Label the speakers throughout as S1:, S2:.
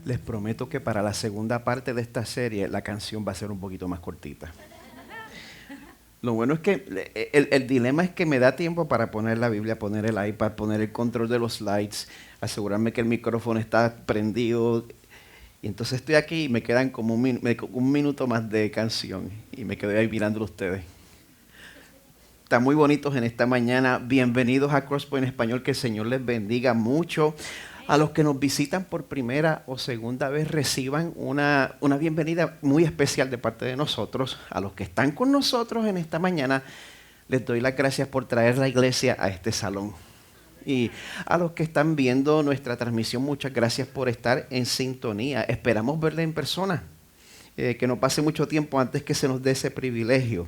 S1: Les prometo que para la segunda parte de esta serie la canción va a ser un poquito más cortita. Lo bueno es que el dilema es que me da tiempo para poner la Biblia, poner el iPad, poner el control de los slides, asegurarme que el micrófono está prendido. Y entonces estoy aquí y me quedan como un minuto más de canción y me quedo ahí mirándolo a ustedes. Están muy bonitos en esta mañana. Bienvenidos a Crosspoint Español. Que el Señor les bendiga mucho. A los que nos visitan por primera o segunda vez, reciban una bienvenida muy especial de parte de nosotros. A los que están con nosotros en esta mañana, les doy las gracias por traer la iglesia a este salón. Y a los que están viendo nuestra transmisión, muchas gracias por estar en sintonía. Esperamos verle en persona. Que no pase mucho tiempo antes que se nos dé ese privilegio.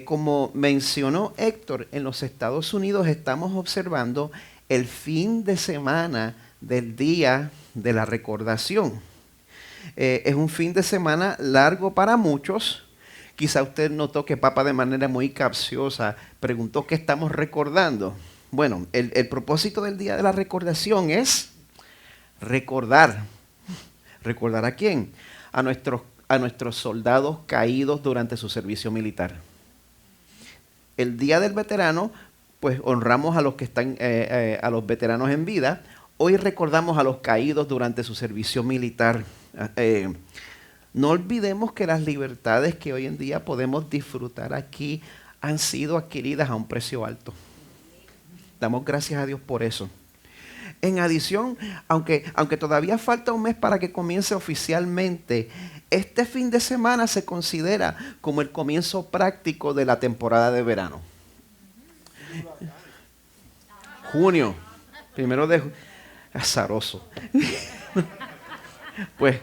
S1: Como mencionó Héctor, en los Estados Unidos estamos observando el fin de semana del Día de la Recordación. Es un fin de semana largo para muchos. Quizá usted notó que Papa, de manera muy capciosa, preguntó qué estamos recordando. Bueno, el propósito del Día de la Recordación es recordar. ¿Recordar a quién? A nuestros soldados caídos durante su servicio militar. El Día del Veterano, pues honramos a los que están, a los veteranos en vida. Hoy recordamos a los caídos durante su servicio militar. No olvidemos que las libertades que hoy en día podemos disfrutar aquí han sido adquiridas a un precio alto. Damos gracias a Dios por eso. En adición, aunque todavía falta un mes para que comience oficialmente, este fin de semana se considera como el comienzo práctico de la temporada de verano. Junio, primero de junio, azaroso. Pues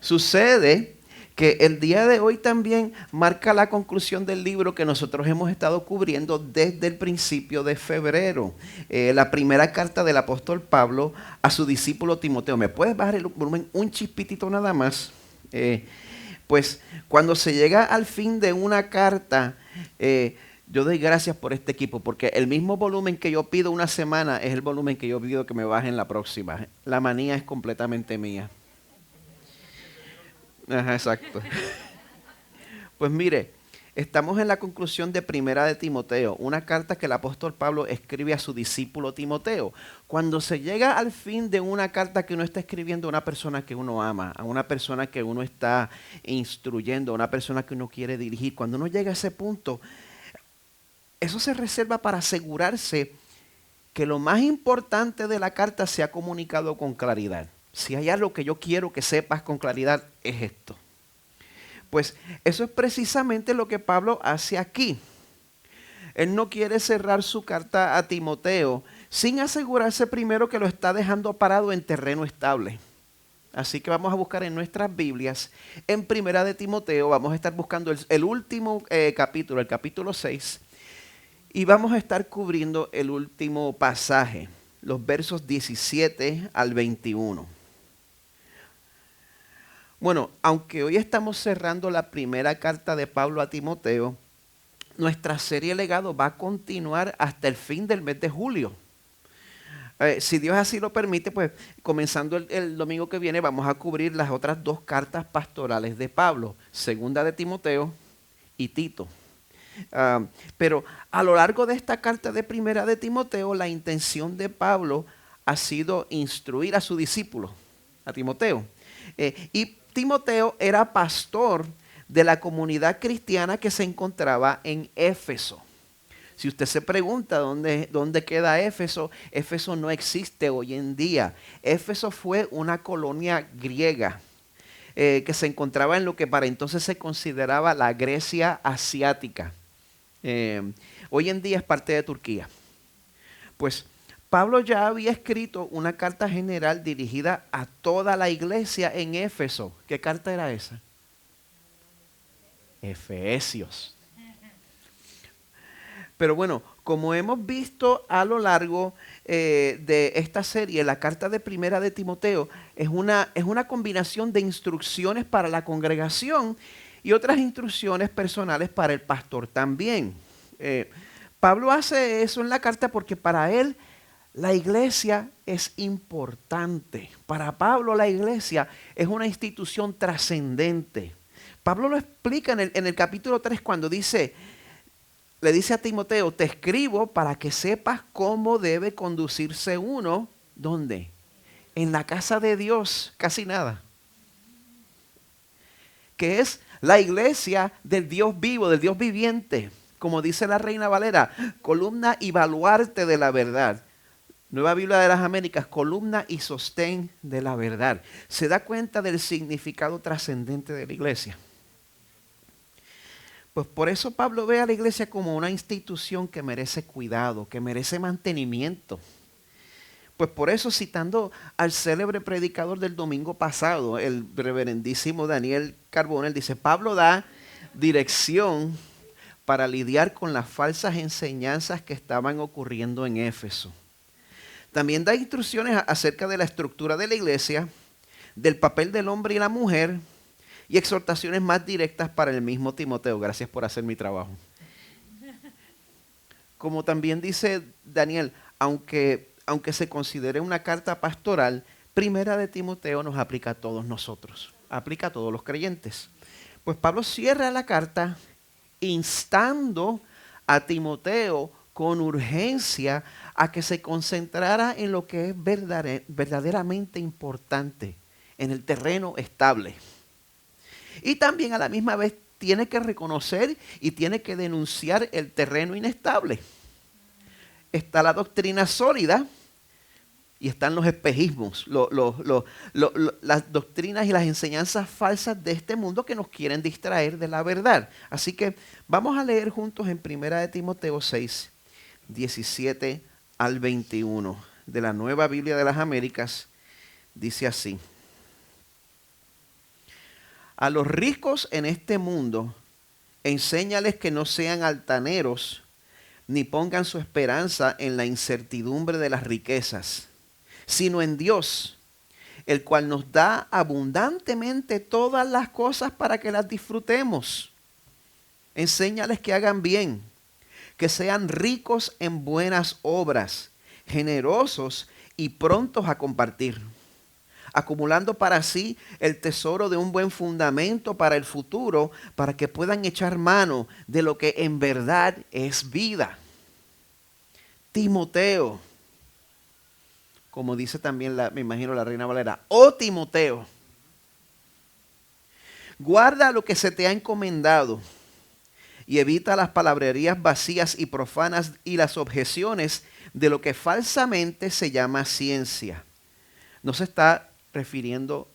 S1: sucede que el día de hoy también marca la conclusión del libro que nosotros hemos estado cubriendo desde el principio de febrero. La primera carta del apóstol Pablo a su discípulo Timoteo. ¿Me puedes bajar el volumen un chispitito nada más? Pues cuando se llega al fin de una carta, yo doy gracias por este equipo, porque el mismo volumen que yo pido una semana es el volumen que yo pido que me bajen la próxima. La manía es completamente mía. Ajá, exacto. Pues mire, estamos en la conclusión de Primera de Timoteo, una carta que el apóstol Pablo escribe a su discípulo Timoteo. Cuando se llega al fin de una carta que uno está escribiendo a una persona que uno ama, a una persona que uno está instruyendo, a una persona que uno quiere dirigir, cuando uno llega a ese punto, eso se reserva para asegurarse que lo más importante de la carta se ha comunicado con claridad. Si hay algo que yo quiero que sepas con claridad, es esto. Pues eso es precisamente lo que Pablo hace aquí. Él no quiere cerrar su carta a Timoteo sin asegurarse primero que lo está dejando parado en terreno estable. Así que vamos a buscar en nuestras Biblias, en Primera de Timoteo, vamos a estar buscando el último capítulo, el capítulo 6, y vamos a estar cubriendo el último pasaje, los versos 17 al 21. Bueno, aunque hoy estamos cerrando la primera carta de Pablo a Timoteo, nuestra serie Legado va a continuar hasta el fin del mes de julio. Si Dios así lo permite, pues comenzando el domingo que viene vamos a cubrir las otras dos cartas pastorales de Pablo, Segunda de Timoteo y Tito. Pero a lo largo de esta carta de Primera de Timoteo, la intención de Pablo ha sido instruir a su discípulo, a Timoteo. Y Timoteo era pastor de la comunidad cristiana que se encontraba en Éfeso. Si usted se pregunta dónde queda Éfeso, Éfeso no existe hoy en día. Éfeso fue una colonia griega que se encontraba en lo que para entonces se consideraba la Grecia asiática. Hoy en día es parte de Turquía. Pues Pablo ya había escrito una carta general dirigida a toda la iglesia en Éfeso. ¿Qué carta era esa? Efesios. Pero bueno, como hemos visto a lo largo de esta serie, la carta de Primera de Timoteo es una combinación de instrucciones para la congregación y otras instrucciones personales para el pastor también. Pablo hace eso en la carta porque para él La iglesia es importante. Para Pablo la iglesia es una institución trascendente. Pablo lo explica en el capítulo 3 cuando le dice a Timoteo, te escribo para que sepas cómo debe conducirse uno. ¿Dónde? En la casa de Dios, casi nada. Que es la iglesia del Dios vivo, del Dios viviente. Como dice la Reina Valera, columna y baluarte de la verdad. Nueva Biblia de las Américas, columna y sostén de la verdad. Se da cuenta del significado trascendente de la iglesia. Pues por eso Pablo ve a la iglesia como una institución que merece cuidado, que merece mantenimiento. Pues por eso, citando al célebre predicador del domingo pasado, el reverendísimo Daniel Carbonell, dice, Pablo da dirección para lidiar con las falsas enseñanzas que estaban ocurriendo en Éfeso. También da instrucciones acerca de la estructura de la iglesia, del papel del hombre y la mujer, y exhortaciones más directas para el mismo Timoteo. Gracias por hacer mi trabajo. Como también dice Daniel, aunque se considere una carta pastoral, Primera de Timoteo nos aplica a todos nosotros, aplica a todos los creyentes. Pues Pablo cierra la carta instando a Timoteo con urgencia a que se concentrara en lo que es verdaderamente importante, en el terreno estable. Y también a la misma vez tiene que reconocer y tiene que denunciar el terreno inestable. Está la doctrina sólida y están los espejismos, las doctrinas y las enseñanzas falsas de este mundo que nos quieren distraer de la verdad. Así que vamos a leer juntos en 1 de Timoteo 6, 17 al 21 de la Nueva Biblia de las Américas. Dice así: a los ricos en este mundo, enséñales que no sean altaneros, ni pongan su esperanza en la incertidumbre de las riquezas, sino en Dios, el cual nos da abundantemente todas las cosas para que las disfrutemos. Enséñales que hagan bien, que sean ricos en buenas obras, generosos y prontos a compartir, acumulando para sí el tesoro de un buen fundamento para el futuro, para que puedan echar mano de lo que en verdad es vida. Timoteo, como dice también me imagino la Reina Valera, oh Timoteo, guarda lo que se te ha encomendado y evita las palabrerías vacías y profanas y las objeciones de lo que falsamente se llama ciencia. No se está refiriendo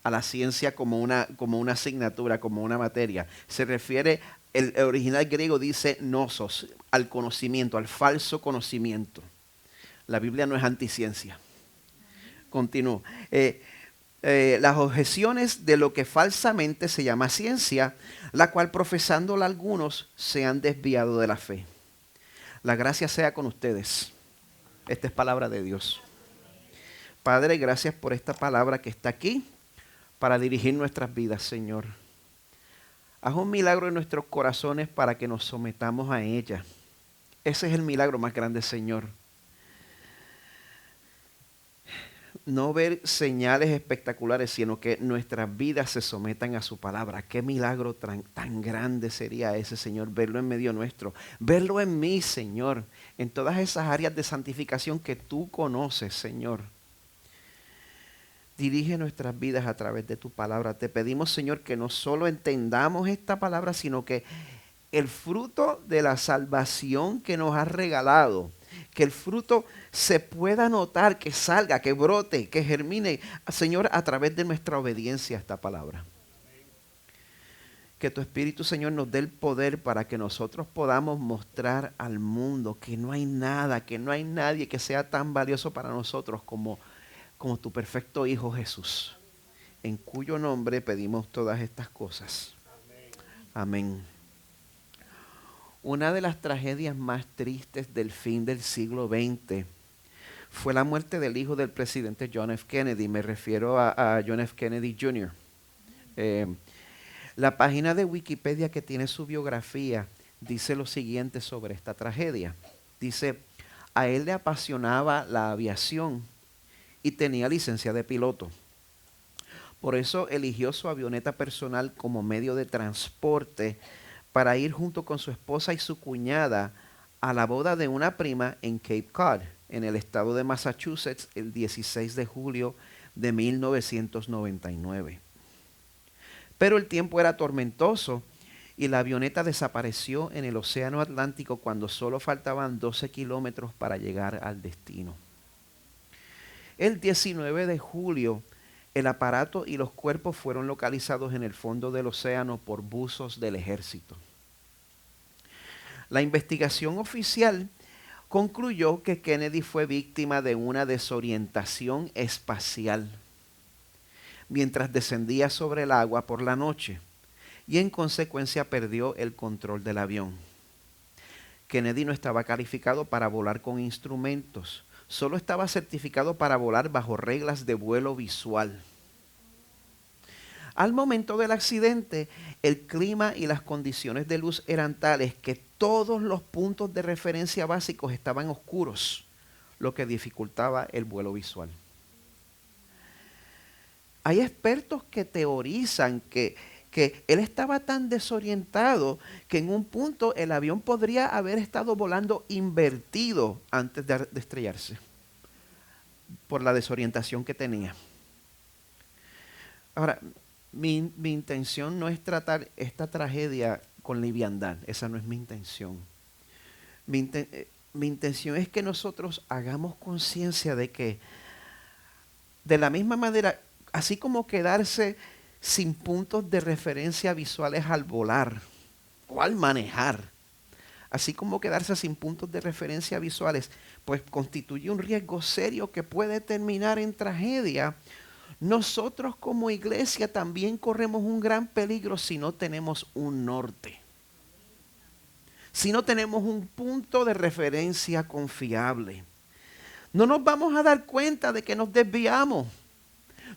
S1: a la ciencia como una asignatura, como una materia. Se refiere, el original griego dice gnosos, al conocimiento, al falso conocimiento. La Biblia no es anticiencia. Continúo. Las objeciones de lo que falsamente se llama ciencia, la cual profesándola algunos se han desviado de la fe. La gracia sea con ustedes. Esta es palabra de Dios. Padre, gracias por esta palabra que está aquí para dirigir nuestras vidas, Señor. Haz un milagro en nuestros corazones para que nos sometamos a ella. Ese es el milagro más grande, Señor. No ver señales espectaculares, sino que nuestras vidas se sometan a su palabra. Qué milagro tan grande sería ese, Señor, verlo en medio nuestro. Verlo en mí, Señor, en todas esas áreas de santificación que tú conoces, Señor. Dirige nuestras vidas a través de tu palabra. Te pedimos, Señor, que no solo entendamos esta palabra, sino que el fruto de la salvación que nos has regalado, que el fruto se pueda notar, que salga, que brote, que germine, Señor, a través de nuestra obediencia a esta palabra. Que tu Espíritu, Señor, nos dé el poder para que nosotros podamos mostrar al mundo que no hay nada, que no hay nadie que sea tan valioso para nosotros como tu perfecto Hijo Jesús, en cuyo nombre pedimos todas estas cosas. Amén. Una de las tragedias más tristes del fin del siglo XX fue la muerte del hijo del presidente John F. Kennedy. Me refiero a John F. Kennedy Jr. La página de Wikipedia que tiene su biografía dice lo siguiente sobre esta tragedia. Dice: a él le apasionaba la aviación y tenía licencia de piloto. Por eso eligió su avioneta personal como medio de transporte para ir junto con su esposa y su cuñada a la boda de una prima en Cape Cod, en el estado de Massachusetts, el 16 de julio de 1999. Pero el tiempo era tormentoso y la avioneta desapareció en el Océano Atlántico cuando solo faltaban 12 kilómetros para llegar al destino. El 19 de julio, el aparato y los cuerpos fueron localizados en el fondo del océano por buzos del ejército. La investigación oficial concluyó que Kennedy fue víctima de una desorientación espacial mientras descendía sobre el agua por la noche y en consecuencia perdió el control del avión. Kennedy no estaba calificado para volar con instrumentos, solo estaba certificado para volar bajo reglas de vuelo visual. Al momento del accidente, el clima y las condiciones de luz eran tales que todos los puntos de referencia básicos estaban oscuros, lo que dificultaba el vuelo visual. Hay expertos que teorizan que él estaba tan desorientado que en un punto el avión podría haber estado volando invertido antes de estrellarse por la desorientación que tenía. Ahora, mi intención no es tratar esta tragedia con liviandad, esa no es mi intención. Mi intención es que nosotros hagamos conciencia de que, de la misma manera, así como quedarse sin puntos de referencia visuales al volar o al manejar, así como quedarse sin puntos de referencia visuales, pues constituye un riesgo serio que puede terminar en tragedia. Nosotros como iglesia también corremos un gran peligro si no tenemos un norte, si no tenemos un punto de referencia confiable. No nos vamos a dar cuenta de que nos desviamos.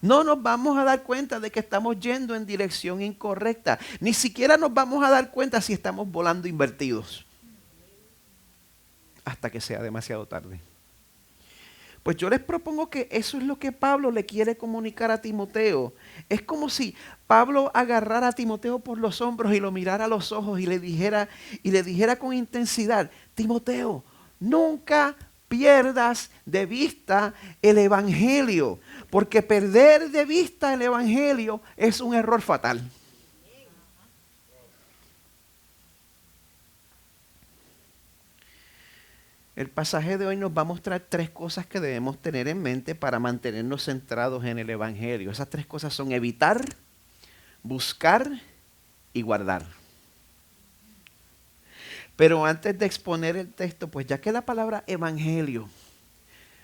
S1: No nos vamos a dar cuenta de que estamos yendo en dirección incorrecta. Ni siquiera nos vamos a dar cuenta si estamos volando invertidos. Hasta que sea demasiado tarde. Pues yo les propongo que eso es lo que Pablo le quiere comunicar a Timoteo. Es como si Pablo agarrara a Timoteo por los hombros y lo mirara a los ojos y le dijera con intensidad: Timoteo, nunca pierdas de vista el evangelio, porque perder de vista el evangelio es un error fatal. El pasaje de hoy nos va a mostrar 3 cosas que debemos tener en mente para mantenernos centrados en el evangelio. Esas 3 cosas son evitar, buscar y guardar. Pero antes de exponer el texto, pues ya que la palabra evangelio,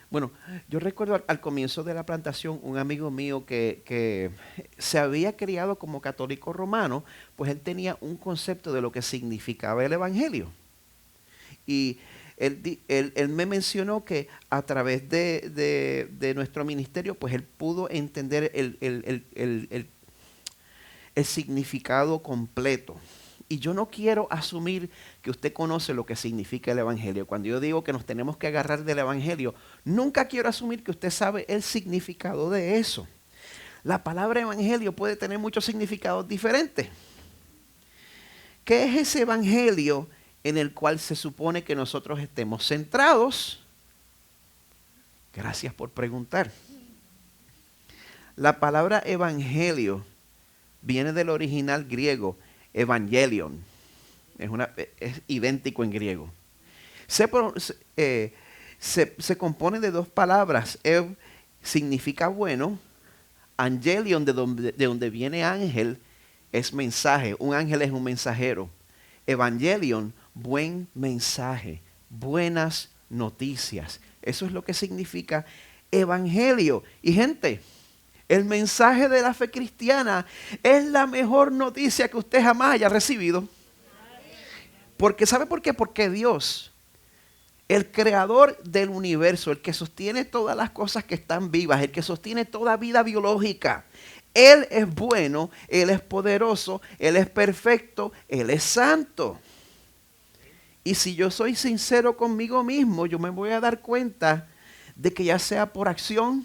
S1: bueno, yo recuerdo al comienzo de la plantación un amigo mío que se había criado como católico romano, pues él tenía un concepto de lo que significaba el evangelio. Y él me mencionó que a través de nuestro ministerio, pues él pudo entender el significado completo. Y yo no quiero asumir que usted conoce lo que significa el evangelio. Cuando yo digo que nos tenemos que agarrar del evangelio, nunca quiero asumir que usted sabe el significado de eso. La palabra evangelio puede tener muchos significados diferentes. ¿Qué es ese evangelio en el cual se supone que nosotros estemos centrados? Gracias por preguntar. La palabra evangelio viene del original griego evangelion. Es idéntico en griego. Se compone de 2 palabras. Ev significa bueno. Angelion, de donde viene ángel, es mensaje. Un ángel es un mensajero. Evangelion, buen mensaje, buenas noticias. Eso es lo que significa evangelio. Y gente, el mensaje de la fe cristiana es la mejor noticia que usted jamás haya recibido. Porque, ¿sabe por qué? Porque Dios, el creador del universo, el que sostiene todas las cosas que están vivas, el que sostiene toda vida biológica, Él es bueno, Él es poderoso, Él es perfecto, Él es santo. Y si yo soy sincero conmigo mismo, yo me voy a dar cuenta de que ya sea por acción,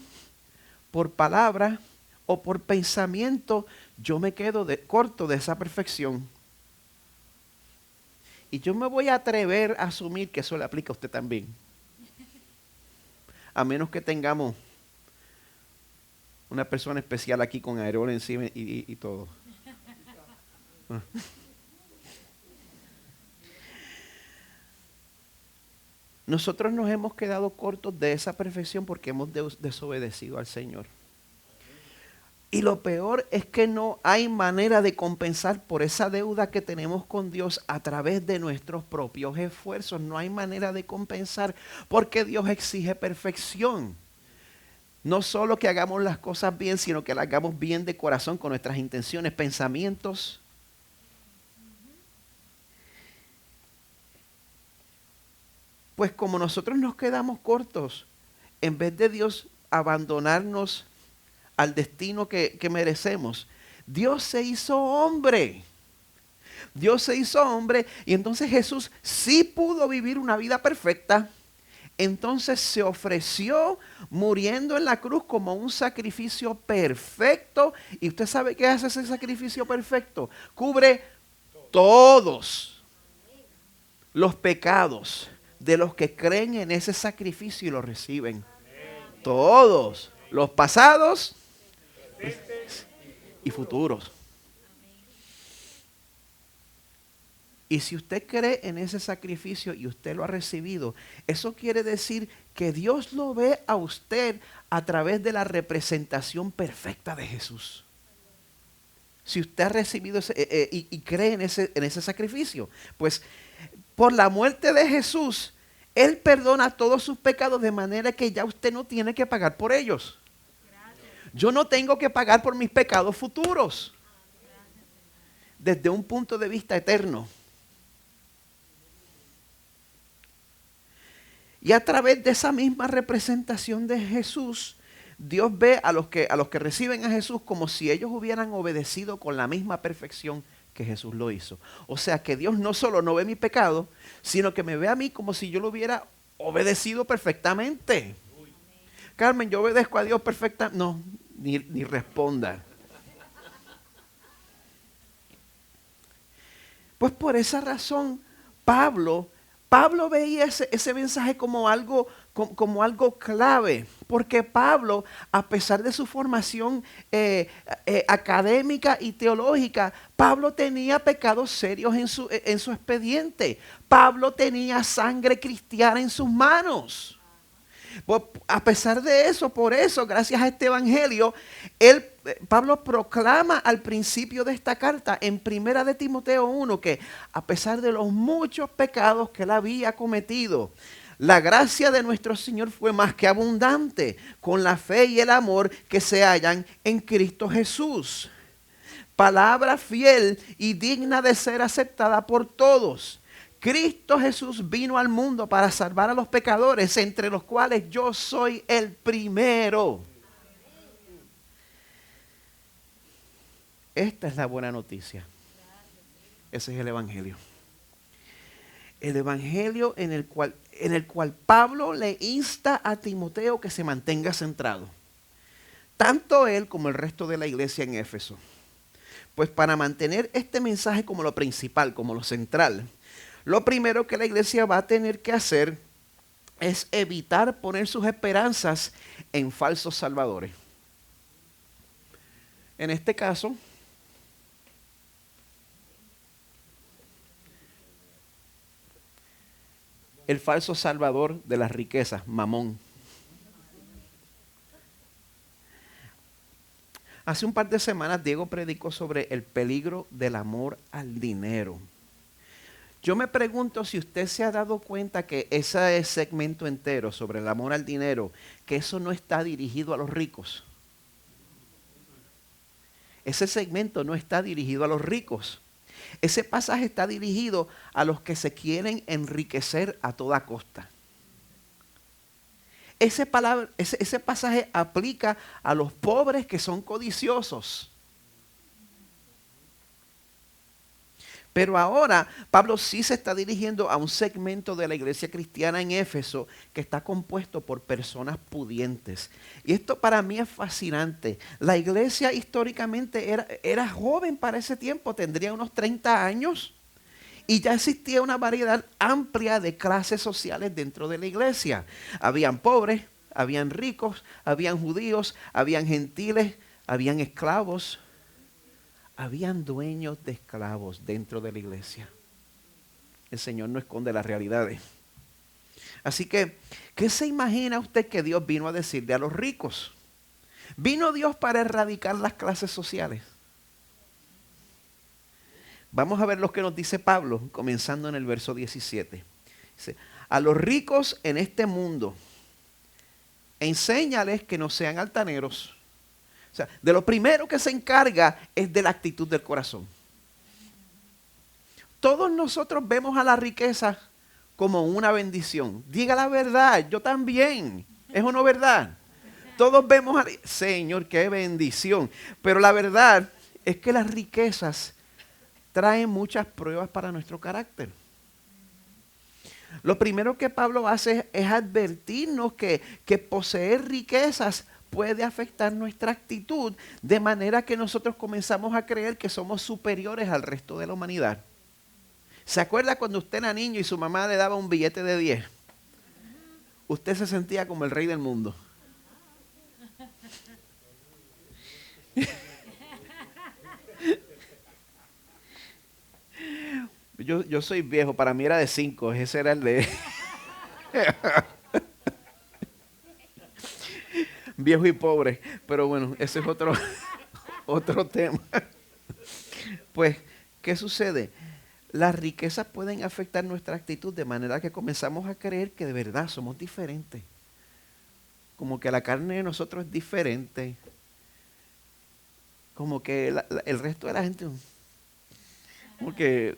S1: por palabra o por pensamiento, yo me quedo corto de esa perfección. Y yo me voy a atrever a asumir que eso le aplica a usted también. A menos que tengamos una persona especial aquí con aerol encima y todo. Nosotros nos hemos quedado cortos de esa perfección porque hemos desobedecido al Señor. Y lo peor es que no hay manera de compensar por esa deuda que tenemos con Dios a través de nuestros propios esfuerzos. No hay manera de compensar porque Dios exige perfección. No solo que hagamos las cosas bien, sino que las hagamos bien de corazón con nuestras intenciones, pensamientos. Pues como nosotros nos quedamos cortos, en vez de Dios abandonarnos al destino que merecemos, Dios se hizo hombre. Dios se hizo hombre y entonces Jesús sí pudo vivir una vida perfecta. Entonces se ofreció muriendo en la cruz como un sacrificio perfecto. ¿Y usted sabe qué hace ese sacrificio perfecto? Cubre todos los pecados de los que creen en ese sacrificio y lo reciben. Todos, los pasados y futuros. Y si usted cree en ese sacrificio y usted lo ha recibido, eso quiere decir que Dios lo ve a usted a través de la representación perfecta de Jesús. Si usted ha recibido y cree en ese sacrificio, pues por la muerte de Jesús, Él perdona todos sus pecados de manera que ya usted no tiene que pagar por ellos. Yo no tengo que pagar por mis pecados futuros. Desde un punto de vista eterno. Y a través de esa misma representación de Jesús, Dios ve a los que reciben a Jesús como si ellos hubieran obedecido con la misma perfección que Jesús lo hizo. O sea que Dios no solo no ve mi pecado, sino que me ve a mí como si yo lo hubiera obedecido perfectamente. Carmen, yo obedezco a Dios perfectamente. No, ni responda. Pues por esa razón, Pablo veía ese mensaje como algo clave, porque Pablo, a pesar de su formación académica y teológica, Pablo tenía pecados serios en su expediente. Pablo tenía sangre cristiana en sus manos. Pues, a pesar de eso, por eso, gracias a este evangelio, Pablo proclama al principio de esta carta en 1 de Timoteo 1 que a pesar de los muchos pecados que él había cometido, la gracia de nuestro Señor fue más que abundante con la fe y el amor que se hallan en Cristo Jesús. Palabra fiel y digna de ser aceptada por todos. Cristo Jesús vino al mundo para salvar a los pecadores, entre los cuales yo soy el primero. Esta es la buena noticia. Ese es el evangelio. El evangelio en el cual Pablo le insta a Timoteo que se mantenga centrado. Tanto él como el resto de la iglesia en Éfeso. Pues para mantener este mensaje como lo principal, como lo central, lo primero que la iglesia va a tener que hacer es evitar poner sus esperanzas en falsos salvadores. En este caso, el falso salvador de las riquezas, Mamón. Hace un par de semanas Diego predicó sobre el peligro del amor al dinero. Yo me pregunto si usted se ha dado cuenta que ese segmento entero sobre el amor al dinero, que eso no está dirigido a los ricos. Ese segmento no está dirigido a los ricos. Ese pasaje está dirigido a los que se quieren enriquecer a toda costa. Ese pasaje aplica a los pobres que son codiciosos. Pero ahora Pablo sí se está dirigiendo a un segmento de la iglesia cristiana en Éfeso que está compuesto por personas pudientes. Y esto para mí es fascinante. La iglesia históricamente era joven para ese tiempo, tendría unos 30 años. Y ya existía una variedad amplia de clases sociales dentro de la iglesia. Habían pobres, habían ricos, habían judíos, habían gentiles, habían esclavos. Habían dueños de esclavos dentro de la iglesia. El Señor no esconde las realidades. Así que, ¿qué se imagina usted que Dios vino a decirle a los ricos? ¿Vino Dios para erradicar las clases sociales? Vamos a ver lo que nos dice Pablo, comenzando en el verso 17. Dice, a los ricos en este mundo, enséñales que no sean altaneros. O sea, de lo primero que se encarga es de la actitud del corazón. Todos nosotros vemos a la riqueza como una bendición. Diga la verdad, yo también. ¿Es o no verdad? Todos vemos a... Señor, qué bendición. Pero la verdad es que las riquezas traen muchas pruebas para nuestro carácter. Lo primero que Pablo hace es advertirnos que poseer riquezas puede afectar nuestra actitud, de manera que nosotros comenzamos a creer que somos superiores al resto de la humanidad. ¿Se acuerda cuando usted era niño y su mamá le daba un billete de 10? Usted se sentía como el rey del mundo. Yo soy viejo, para mí era de 5, ese era el de... viejo y pobre, pero bueno, ese es otro tema. Pues, ¿qué sucede? Las riquezas pueden afectar nuestra actitud de manera que comenzamos a creer que de verdad somos diferentes. Como que la carne de nosotros es diferente. Como que el resto de la gente... Como que...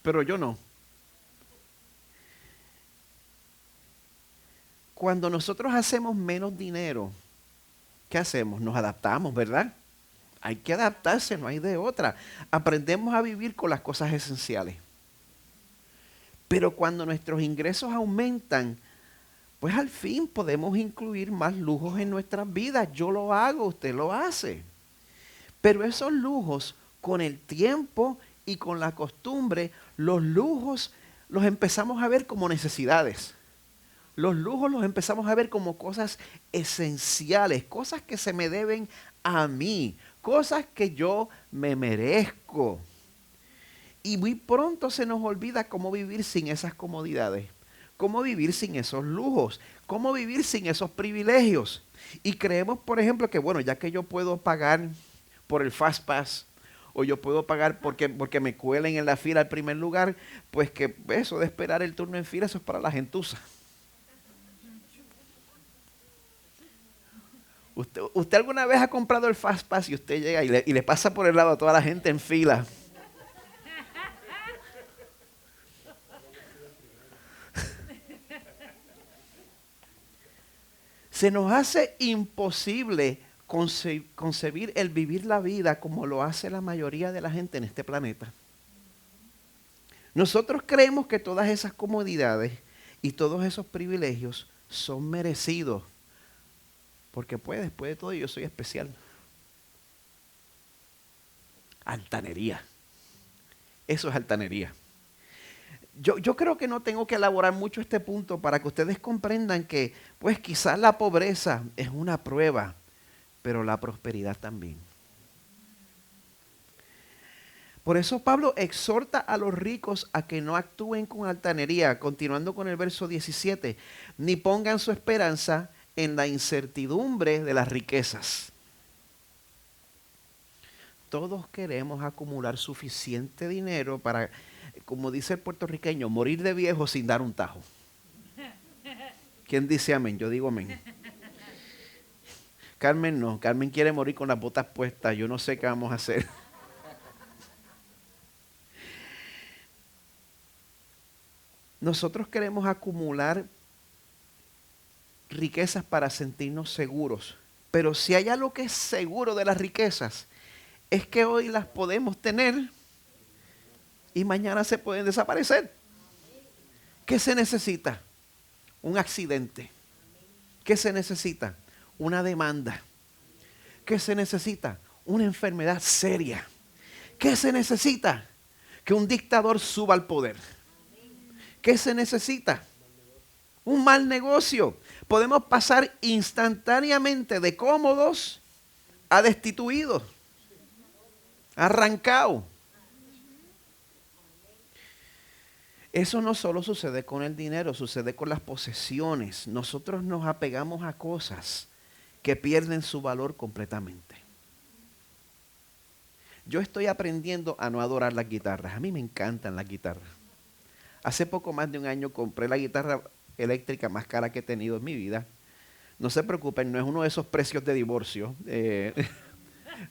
S1: Pero yo no. Cuando nosotros hacemos menos dinero, ¿qué hacemos? Nos adaptamos, ¿verdad? Hay que adaptarse, no hay de otra. Aprendemos a vivir con las cosas esenciales. Pero cuando nuestros ingresos aumentan, pues al fin podemos incluir más lujos en nuestras vidas. Yo lo hago, usted lo hace. Pero esos lujos, con el tiempo y con la costumbre, los lujos los empezamos a ver como necesidades. Los lujos los empezamos a ver como cosas esenciales, cosas que se me deben a mí, cosas que yo me merezco. Y muy pronto se nos olvida cómo vivir sin esas comodidades, cómo vivir sin esos lujos, cómo vivir sin esos privilegios. Y creemos, por ejemplo, que bueno, ya que yo puedo pagar por el Fast Pass, o yo puedo pagar porque me cuelen en la fila al primer lugar, pues que eso de esperar el turno en fila, eso es para la gentuza. ¿Usted alguna vez ha comprado el Fast Pass y usted llega y le pasa por el lado a toda la gente en fila? Se nos hace imposible concebir el vivir la vida como lo hace la mayoría de la gente en este planeta. Nosotros creemos que todas esas comodidades y todos esos privilegios son merecidos. Porque pues después de todo yo soy especial. Altanería. Eso es altanería. Yo creo que no tengo que elaborar mucho este punto para que ustedes comprendan que pues quizás la pobreza es una prueba, pero la prosperidad también. Por eso Pablo exhorta a los ricos a que no actúen con altanería, continuando con el verso 17, ni pongan su esperanza en la incertidumbre de las riquezas. Todos queremos acumular suficiente dinero para, como dice el puertorriqueño, morir de viejo sin dar un tajo. ¿Quién dice amén? Yo digo amén. Carmen no, Carmen quiere morir con las botas puestas, yo no sé qué vamos a hacer. Nosotros queremos acumular riquezas para sentirnos seguros. Pero si hay algo que es seguro de las riquezas, es que hoy las podemos tener y mañana se pueden desaparecer. ¿Qué se necesita? Un accidente. ¿Qué se necesita? Una demanda. ¿Qué se necesita? Una enfermedad seria. ¿Qué se necesita? Que un dictador suba al poder. ¿Qué se necesita? Un mal negocio. Podemos pasar instantáneamente de cómodos a destituidos, arrancados. Eso no solo sucede con el dinero, sucede con las posesiones. Nosotros nos apegamos a cosas que pierden su valor completamente. Yo estoy aprendiendo a no adorar las guitarras. A mí me encantan las guitarras. Hace poco más de un año compré la guitarra eléctrica más cara que he tenido en mi vida. No se preocupen, no es uno de esos precios de divorcio.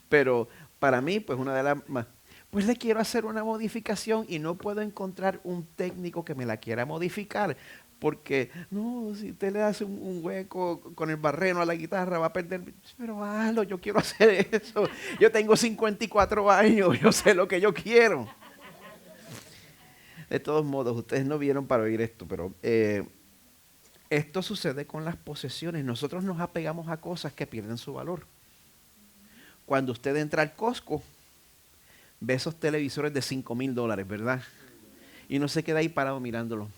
S1: Pero para mí, pues una de las más... Pues le quiero hacer una modificación y no puedo encontrar un técnico que me la quiera modificar. Porque, no, si usted le hace un hueco con el barreno a la guitarra va a perder. Pero hazlo, yo quiero hacer eso. Yo tengo 54 años, yo sé lo que yo quiero. De todos modos, ustedes no vieron para oír esto, pero esto sucede con las posesiones. Nosotros nos apegamos a cosas que pierden su valor. Cuando usted entra al Costco, ve esos televisores de $5,000, ¿verdad? Y no se queda ahí parado mirándolo.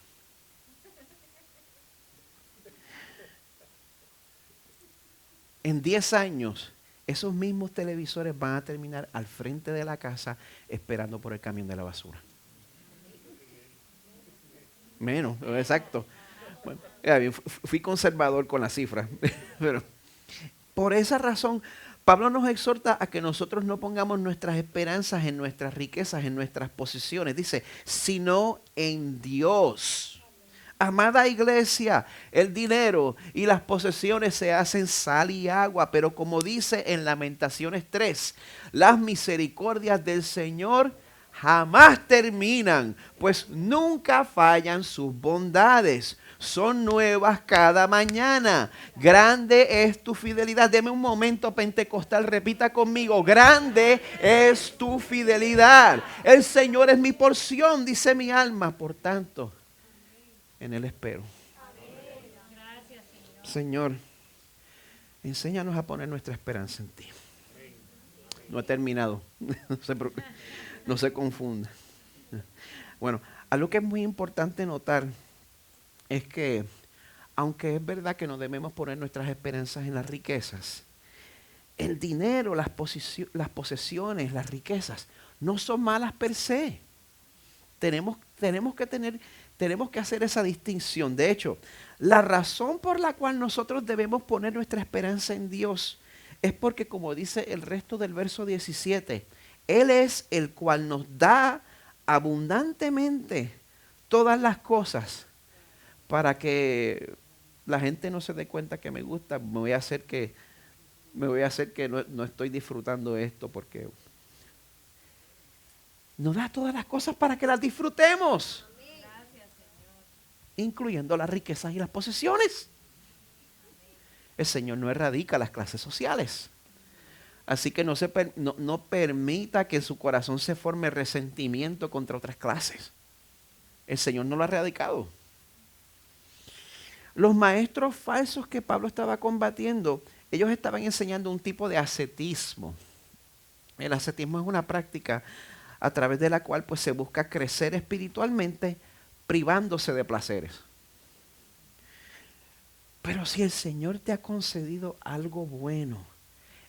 S1: En 10 años, esos mismos televisores van a terminar al frente de la casa esperando por el camión de la basura. Menos, exacto. Bueno, fui conservador con las cifras, pero por esa razón, Pablo nos exhorta a que nosotros no pongamos nuestras esperanzas en nuestras riquezas, en nuestras posesiones. Dice, sino en Dios. Amada iglesia, el dinero y las posesiones se hacen sal y agua, pero como dice en Lamentaciones 3, las misericordias del Señor jamás terminan, pues nunca fallan sus bondades. Son nuevas cada mañana. Grande es tu fidelidad. Deme un momento pentecostal, repita conmigo. Grande es tu fidelidad. El Señor es mi porción, dice mi alma. Por tanto, en Él espero. Gracias, Señor, enséñanos a poner nuestra esperanza en ti. No he terminado. No se confunda. Bueno, algo que es muy importante notar es que, aunque es verdad que no debemos poner nuestras esperanzas en las riquezas, el dinero, las posesiones, las riquezas, no son malas per se. Tenemos que hacer esa distinción. De hecho, la razón por la cual nosotros debemos poner nuestra esperanza en Dios es porque, como dice el resto del verso 17, Él es el cual nos da abundantemente todas las cosas para que la gente no se dé cuenta que me gusta. Me voy a hacer que no estoy disfrutando esto porque nos da todas las cosas para que las disfrutemos. Gracias, Señor. Incluyendo las riquezas y las posesiones. El Señor no erradica las clases sociales. Así que no permita que en su corazón se forme resentimiento contra otras clases. El Señor no lo ha erradicado. Los maestros falsos que Pablo estaba combatiendo, ellos estaban enseñando un tipo de ascetismo. El ascetismo es una práctica a través de la cual pues, se busca crecer espiritualmente privándose de placeres. Pero si el Señor te ha concedido algo bueno,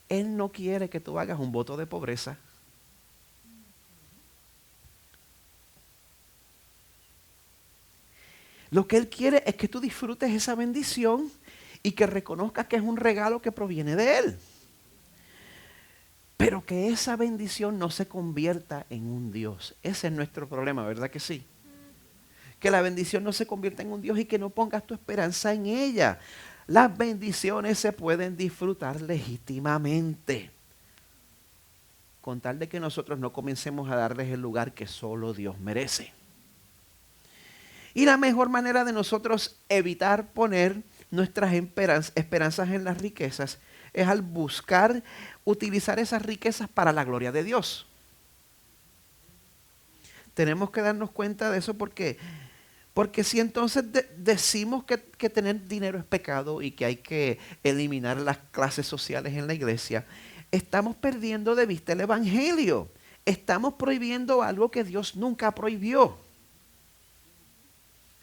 S1: Él no quiere que tú hagas un voto de pobreza. Lo que Él quiere es que tú disfrutes esa bendición y que reconozcas que es un regalo que proviene de Él. Pero que esa bendición no se convierta en un Dios. Ese es nuestro problema, ¿verdad que sí? Que la bendición no se convierta en un Dios y que no pongas tu esperanza en ella. Las bendiciones se pueden disfrutar legítimamente, con tal de que nosotros no comencemos a darles el lugar que solo Dios merece. Y la mejor manera de nosotros evitar poner nuestras esperanzas en las riquezas es al buscar utilizar esas riquezas para la gloria de Dios. Tenemos que darnos cuenta de eso porque si entonces decimos que tener dinero es pecado y que hay que eliminar las clases sociales en la iglesia, estamos perdiendo de vista el evangelio. Estamos prohibiendo algo que Dios nunca prohibió.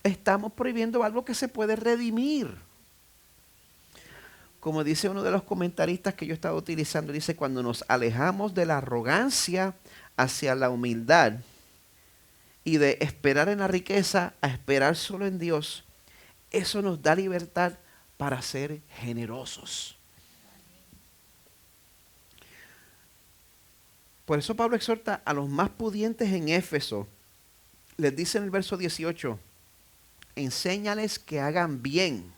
S1: Estamos prohibiendo algo que se puede redimir. Como dice uno de los comentaristas que yo estaba utilizando, dice, cuando nos alejamos de la arrogancia hacia la humildad y de esperar en la riqueza a esperar solo en Dios, eso nos da libertad para ser generosos. Por eso Pablo exhorta a los más pudientes en Éfeso. Les dice en el verso 18, enséñales que hagan bien,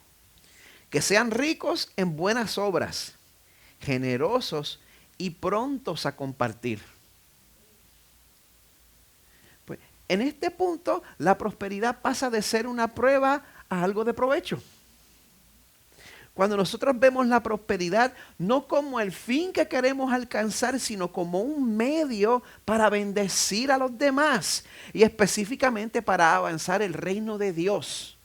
S1: que sean ricos en buenas obras, generosos y prontos a compartir. Pues, en este punto, la prosperidad pasa de ser una prueba a algo de provecho. Cuando nosotros vemos la prosperidad no como el fin que queremos alcanzar, sino como un medio para bendecir a los demás y específicamente para avanzar el reino de Dios.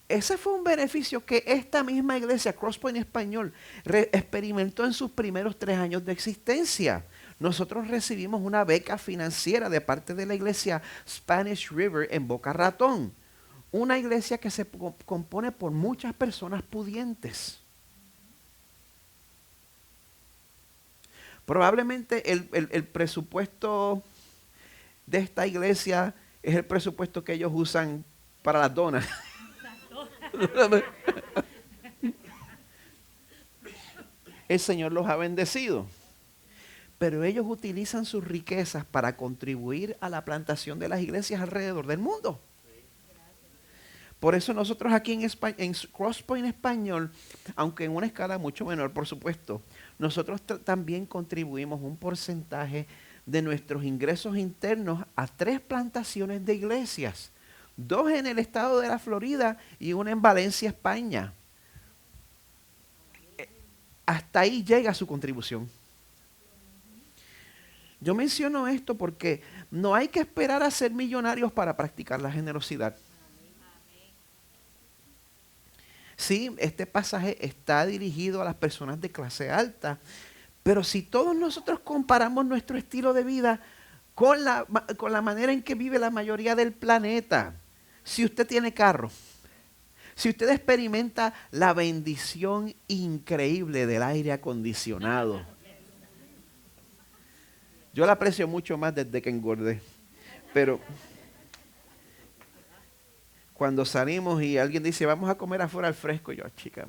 S1: Ese fue un beneficio que esta misma iglesia, Crosspoint Español, experimentó en sus primeros 3 años de existencia. Nosotros recibimos una beca financiera de parte de la iglesia Spanish River en Boca Ratón. Una iglesia que se compone por muchas personas pudientes. Probablemente el presupuesto de esta iglesia es el presupuesto que ellos usan para las donas. El Señor los ha bendecido. Pero ellos utilizan sus riquezas para contribuir a la plantación de las iglesias alrededor del mundo. Por eso nosotros aquí en Crosspoint Español, aunque en una escala mucho menor, por supuesto, nosotros también contribuimos un porcentaje de nuestros ingresos internos a 3 plantaciones de iglesias. 2 en el estado de la Florida y una en Valencia, España. Hasta ahí llega su contribución. Yo menciono esto porque no hay que esperar a ser millonarios para practicar la generosidad. Sí, este pasaje está dirigido a las personas de clase alta, pero si todos nosotros comparamos nuestro estilo de vida con la manera en que vive la mayoría del planeta, si usted tiene carro, si usted experimenta la bendición increíble del aire acondicionado, yo la aprecio mucho más desde que engordé, pero cuando salimos y alguien dice, vamos a comer afuera al fresco, yo, chica,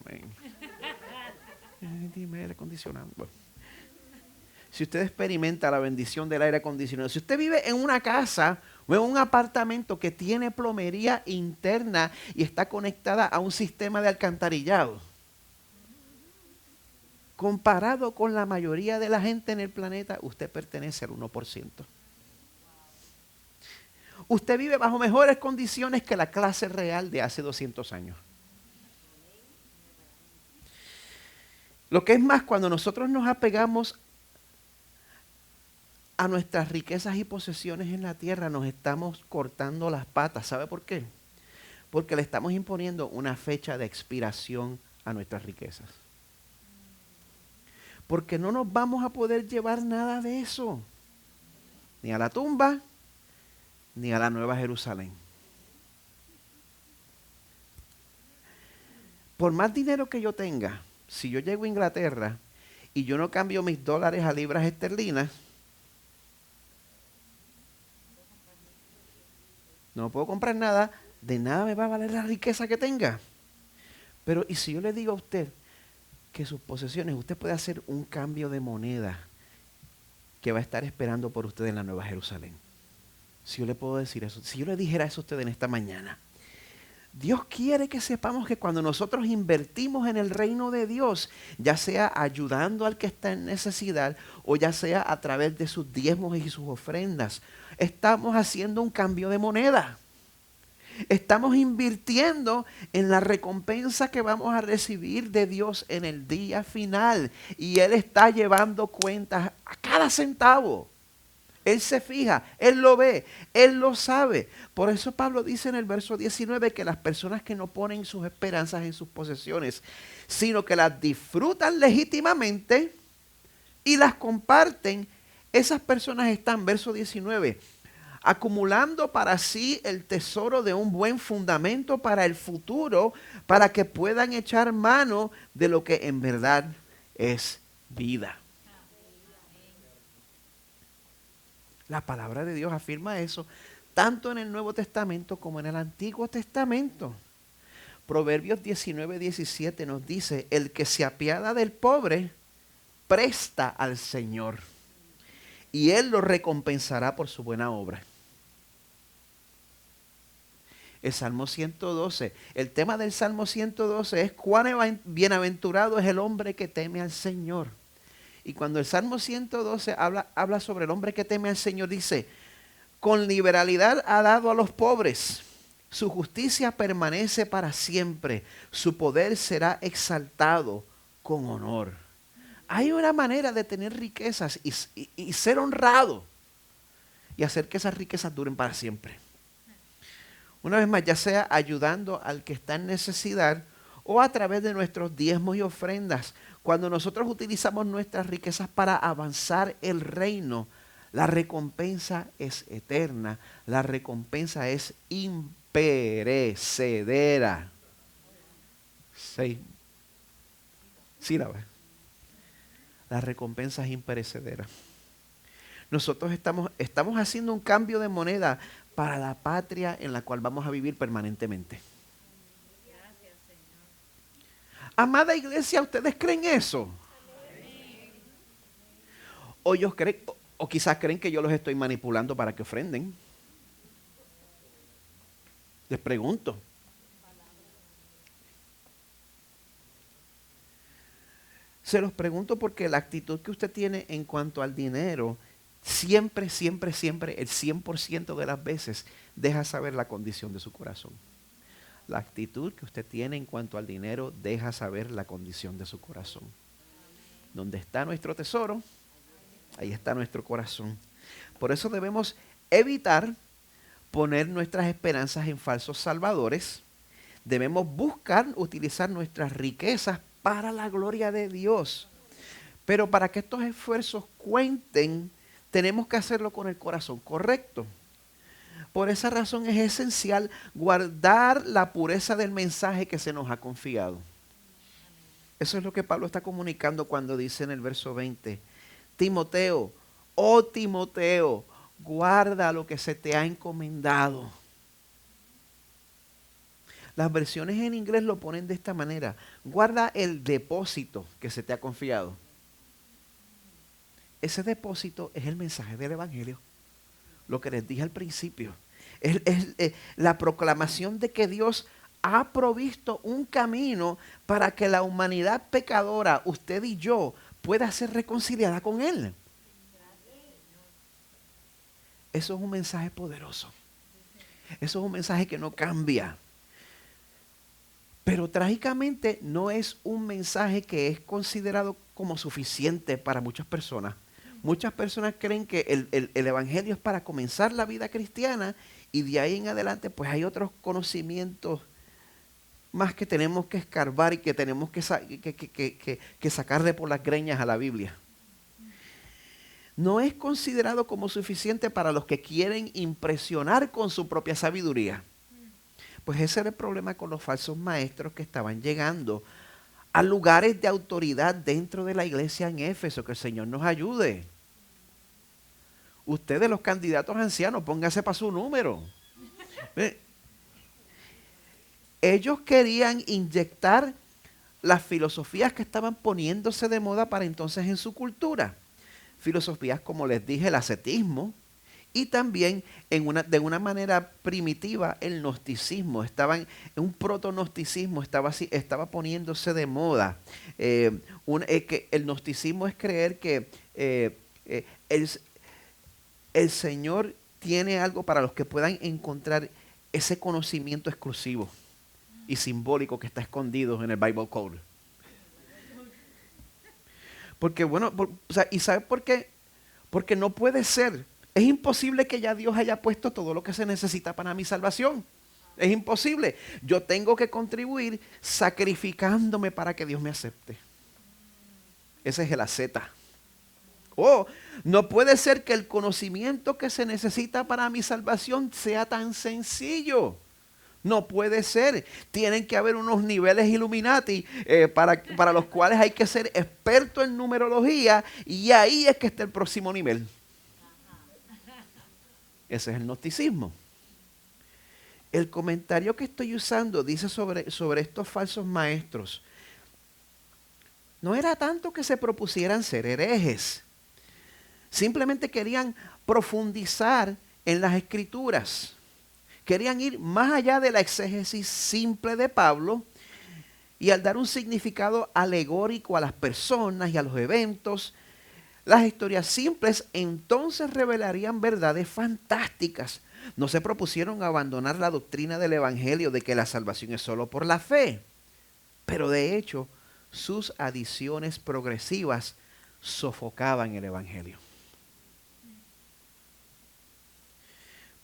S1: dime aire acondicionado. Bueno, si usted experimenta la bendición del aire acondicionado, si usted vive en una casa o en un apartamento que tiene plomería interna y está conectada a un sistema de alcantarillado, comparado con la mayoría de la gente en el planeta, usted pertenece al 1%. Usted vive bajo mejores condiciones que la clase real de hace 200 años. Lo que es más, cuando nosotros nos apegamos a nuestras riquezas y posesiones en la tierra, nos estamos cortando las patas. ¿Sabe por qué? Porque le estamos imponiendo una fecha de expiración a nuestras riquezas. Porque no nos vamos a poder llevar nada de eso. Ni a la tumba, ni a la Nueva Jerusalén. Por más dinero que yo tenga, si yo llego a Inglaterra y yo no cambio mis dólares a libras esterlinas, no puedo comprar nada, de nada me va a valer la riqueza que tenga. Pero, ¿y si yo le digo a usted que sus posesiones, usted puede hacer un cambio de moneda que va a estar esperando por usted en la Nueva Jerusalén? Si yo le puedo decir eso, si yo le dijera eso a usted en esta mañana, Dios quiere que sepamos que cuando nosotros invertimos en el reino de Dios, ya sea ayudando al que está en necesidad o ya sea a través de sus diezmos y sus ofrendas, estamos haciendo un cambio de moneda. Estamos invirtiendo en la recompensa que vamos a recibir de Dios en el día final. Y Él está llevando cuentas a cada centavo. Él se fija, Él lo ve, Él lo sabe. Por eso Pablo dice en el verso 19 que las personas que no ponen sus esperanzas en sus posesiones, sino que las disfrutan legítimamente y las comparten, esas personas están, verso 19, acumulando para sí el tesoro de un buen fundamento para el futuro, para que puedan echar mano de lo que en verdad es vida. La palabra de Dios afirma eso, tanto en el Nuevo Testamento como en el Antiguo Testamento. Proverbios 19:17 nos dice, el que se apiada del pobre, presta al Señor, y Él lo recompensará por su buena obra. El Salmo 112, el tema del Salmo 112 es cuán bienaventurado es el hombre que teme al Señor. Y cuando el Salmo 112 habla sobre el hombre que teme al Señor, dice, con liberalidad ha dado a los pobres, su justicia permanece para siempre, su poder será exaltado con honor. Hay una manera de tener riquezas y ser honrado y hacer que esas riquezas duren para siempre. Una vez más, ya sea ayudando al que está en necesidad o a través de nuestros diezmos y ofrendas. Cuando nosotros utilizamos nuestras riquezas para avanzar el reino, la recompensa es eterna, la recompensa es imperecedera. 6 sílabas. La recompensa es imperecedera. Nosotros estamos haciendo un cambio de moneda para la patria en la cual vamos a vivir permanentemente.
S2: Gracias, Señor.
S1: Amada iglesia, ¿ustedes creen eso? O quizás creen que yo los estoy manipulando para que ofrenden. Les pregunto. Se los pregunto porque la actitud que usted tiene en cuanto al dinero, siempre, siempre, siempre, el 100% de las veces, deja saber la condición de su corazón. La actitud que usted tiene en cuanto al dinero deja saber la condición de su corazón. Donde está nuestro tesoro, ahí está nuestro corazón. Por eso debemos evitar poner nuestras esperanzas en falsos salvadores. Debemos buscar utilizar nuestras riquezas para la gloria de Dios. Pero para que estos esfuerzos cuenten, tenemos que hacerlo con el corazón correcto. Por esa razón es esencial guardar la pureza del mensaje que se nos ha confiado. Eso es lo que Pablo está comunicando cuando dice en el verso 20, Timoteo, oh Timoteo, guarda lo que se te ha encomendado. Las versiones en inglés lo ponen de esta manera, guarda el depósito que se te ha confiado. Ese depósito es el mensaje del Evangelio, lo que les dije al principio. Es la proclamación de que Dios ha provisto un camino para que la humanidad pecadora, usted y yo, pueda ser reconciliada con Él. Eso es un mensaje poderoso. Eso es un mensaje que no cambia. Pero trágicamente no es un mensaje que es considerado como suficiente para muchas personas. Muchas personas creen que el Evangelio es para comenzar la vida cristiana y de ahí en adelante pues hay otros conocimientos más que tenemos que escarbar y que tenemos que sacarle por las greñas a la Biblia. No es considerado como suficiente para los que quieren impresionar con su propia sabiduría. Pues ese era el problema con los falsos maestros que estaban llegando a lugares de autoridad dentro de la iglesia en Éfeso. Que el Señor nos ayude. Ustedes, los candidatos ancianos, pónganse para su número. Ellos querían inyectar las filosofías que estaban poniéndose de moda para entonces en su cultura. Filosofías, como les dije, el ascetismo, y también de una manera primitiva el gnosticismo. Un proto-gnosticismo estaba poniéndose de moda. Que el gnosticismo es creer que el Señor tiene algo para los que puedan encontrar ese conocimiento exclusivo y simbólico que está escondido en el Bible Code. Porque bueno, ¿y sabe por qué? Porque no puede ser Es imposible que ya Dios haya puesto todo lo que se necesita para mi salvación. Es imposible. Yo tengo que contribuir sacrificándome para que Dios me acepte. Ese es el Z. Oh, no puede ser que el conocimiento que se necesita para mi salvación sea tan sencillo. No puede ser. Tienen que haber unos niveles Illuminati para los cuales hay que ser experto en numerología, y ahí es que está el próximo nivel. Ese es el gnosticismo. El comentario que estoy usando dice sobre estos falsos maestros, no era tanto que se propusieran ser herejes. Simplemente querían profundizar en las escrituras. Querían ir más allá de la exégesis simple de Pablo, y al dar un significado alegórico a las personas y a los eventos, las historias simples entonces revelarían verdades fantásticas. No se propusieron abandonar la doctrina del Evangelio de que la salvación es solo por la fe, pero de hecho sus adiciones progresivas sofocaban el Evangelio.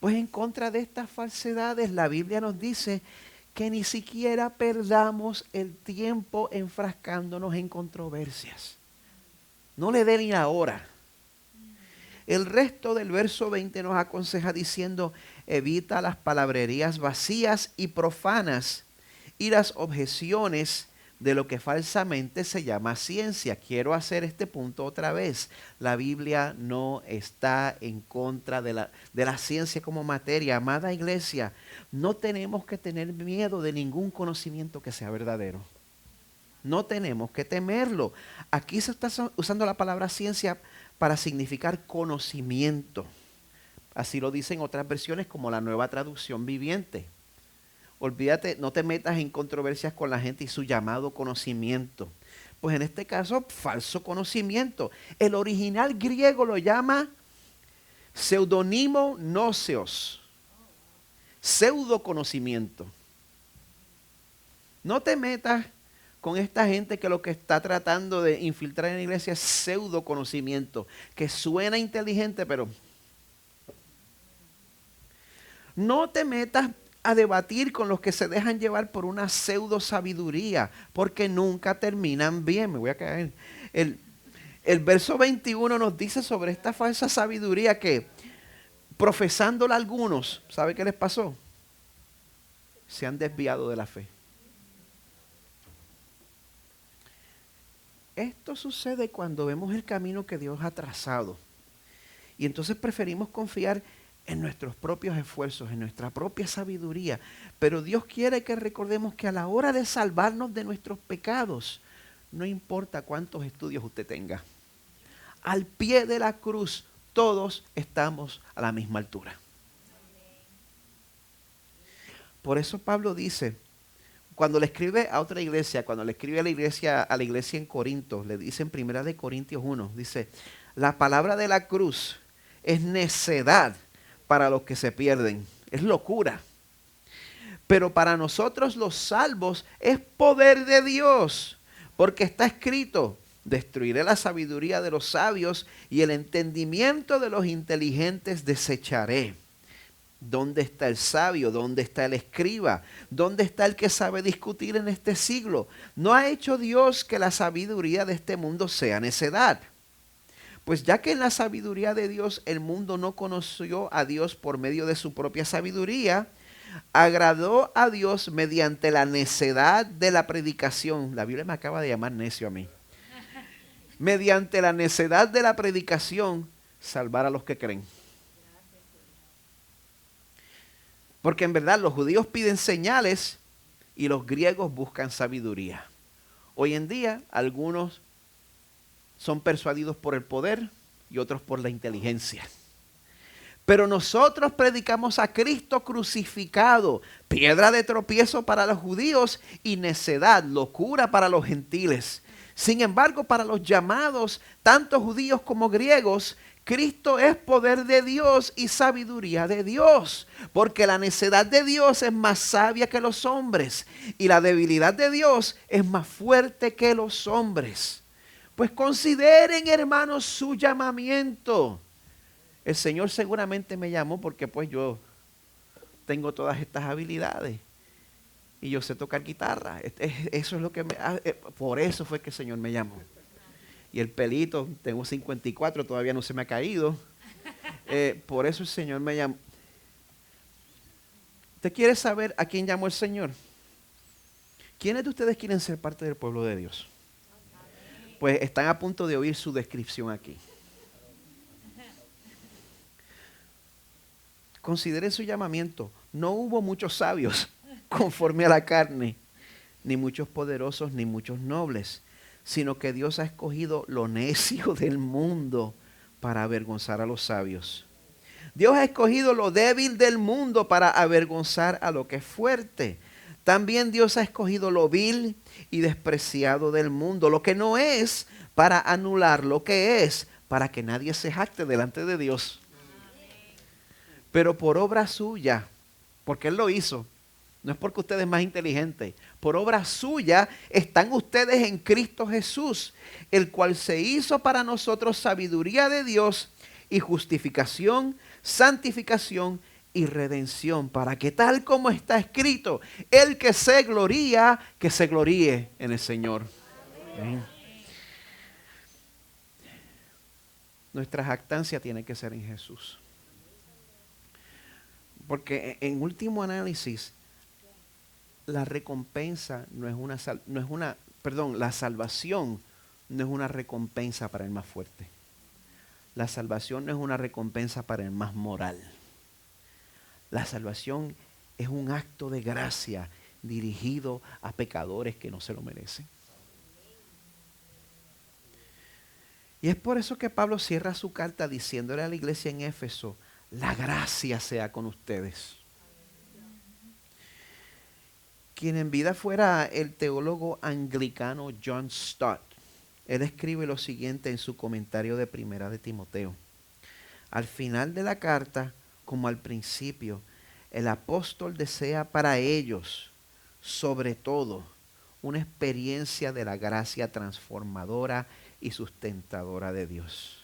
S1: Pues en contra de estas falsedades, la Biblia nos dice que ni siquiera perdamos el tiempo enfrascándonos en controversias. No le dé ni la hora. El resto del verso 20 nos aconseja diciendo: evita las palabrerías vacías y profanas y las objeciones de lo que falsamente se llama ciencia. Quiero hacer este punto otra vez. La Biblia no está en contra de la ciencia como materia. Amada iglesia, no tenemos que tener miedo de ningún conocimiento que sea verdadero. No tenemos que temerlo. Aquí se está usando la palabra ciencia para significar conocimiento. Así lo dicen otras versiones como la Nueva Traducción Viviente. Olvídate, no te metas en controversias con la gente y su llamado conocimiento. Pues en este caso, falso conocimiento. El original griego lo llama pseudonimo gnoseos. Pseudo conocimiento. No te metas con esta gente que lo que está tratando de infiltrar en la iglesia es pseudo conocimiento, que suena inteligente, pero no te metas a debatir con los que se dejan llevar por una pseudo sabiduría, porque nunca terminan bien. Me voy a caer. El verso 21 nos dice sobre esta falsa sabiduría que, profesándola algunos, ¿sabe qué les pasó? Se han desviado de la fe. Esto sucede cuando vemos el camino que Dios ha trazado, y entonces preferimos confiar en nuestros propios esfuerzos, en nuestra propia sabiduría. Pero Dios quiere que recordemos que a la hora de salvarnos de nuestros pecados, no importa cuántos estudios usted tenga, al pie de la cruz todos estamos a la misma altura. Por eso Pablo dice, cuando le escribe a otra iglesia, cuando le escribe a la iglesia en Corinto, le dice en 1 Corintios 1, dice: la palabra de la cruz es necedad para los que se pierden, es locura. Pero para nosotros los salvos es poder de Dios, porque está escrito: destruiré la sabiduría de los sabios y el entendimiento de los inteligentes desecharé. ¿Dónde está el sabio? ¿Dónde está el escriba? ¿Dónde está el que sabe discutir en este siglo? ¿No ha hecho Dios que la sabiduría de este mundo sea necedad? Pues ya que en la sabiduría de Dios el mundo no conoció a Dios por medio de su propia sabiduría, agradó a Dios mediante la necedad de la predicación. La Biblia me acaba de llamar necio a mí. Mediante la necedad de la predicación, salvar a los que creen. Porque en verdad los judíos piden señales y los griegos buscan sabiduría. Hoy en día algunos son persuadidos por el poder y otros por la inteligencia. Pero nosotros predicamos a Cristo crucificado, piedra de tropiezo para los judíos y necedad, locura para los gentiles. Sin embargo, para los llamados, tanto judíos como griegos, Cristo es poder de Dios y sabiduría de Dios, porque la necedad de Dios es más sabia que los hombres y la debilidad de Dios es más fuerte que los hombres. Pues consideren, hermanos, su llamamiento. El Señor seguramente me llamó porque pues yo tengo todas estas habilidades y yo sé tocar guitarra. Eso es lo que por eso fue que el Señor me llamó. Y el pelito, tengo 54, todavía no se me ha caído. Por eso el Señor me llamó. ¿Usted quiere saber a quién llamó el Señor? ¿Quiénes de ustedes quieren ser parte del pueblo de Dios? Pues están a punto de oír su descripción aquí. Consideren su llamamiento. No hubo muchos sabios conforme a la carne, ni muchos poderosos, ni muchos nobles, sino que Dios ha escogido lo necio del mundo para avergonzar a los sabios. Dios ha escogido lo débil del mundo para avergonzar a lo que es fuerte. También Dios ha escogido lo vil y despreciado del mundo, lo que no es, para anular lo que es, para que nadie se jacte delante de Dios. Pero por obra suya, porque Él lo hizo, no es porque usted es más inteligente, por obra suya están ustedes en Cristo Jesús, el cual se hizo para nosotros sabiduría de Dios y justificación, santificación y redención, para que tal como está escrito, el que se gloríe en el Señor. Amén. Nuestra jactancia tiene que ser en Jesús. Porque en último análisis, la recompensa la salvación no es una recompensa para el más fuerte. La salvación no es una recompensa para el más moral. La salvación es un acto de gracia dirigido a pecadores que no se lo merecen. Y es por eso que Pablo cierra su carta diciéndole a la iglesia en Éfeso: la gracia sea con ustedes. Quien en vida fuera el teólogo anglicano John Stott, él escribe lo siguiente en su comentario de Primera de Timoteo. Al final de la carta, como al principio, el apóstol desea para ellos, sobre todo, una experiencia de la gracia transformadora y sustentadora de Dios.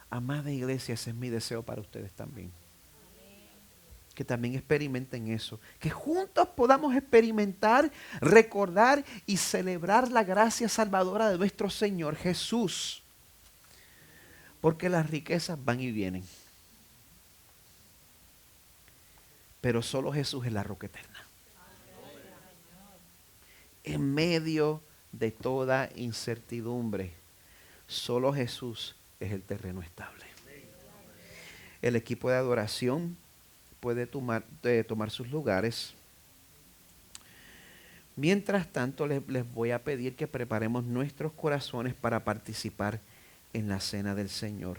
S1: Amada iglesia, ese es mi deseo para ustedes también. Que también experimenten eso. Que juntos podamos experimentar, recordar y celebrar la gracia salvadora de nuestro Señor Jesús. Porque las riquezas van y vienen. Pero solo Jesús es la roca eterna. En medio de toda incertidumbre, solo Jesús es el terreno estable. El equipo de adoración puede tomar sus lugares. Mientras tanto, les voy a pedir que preparemos nuestros corazones para participar en la cena del Señor.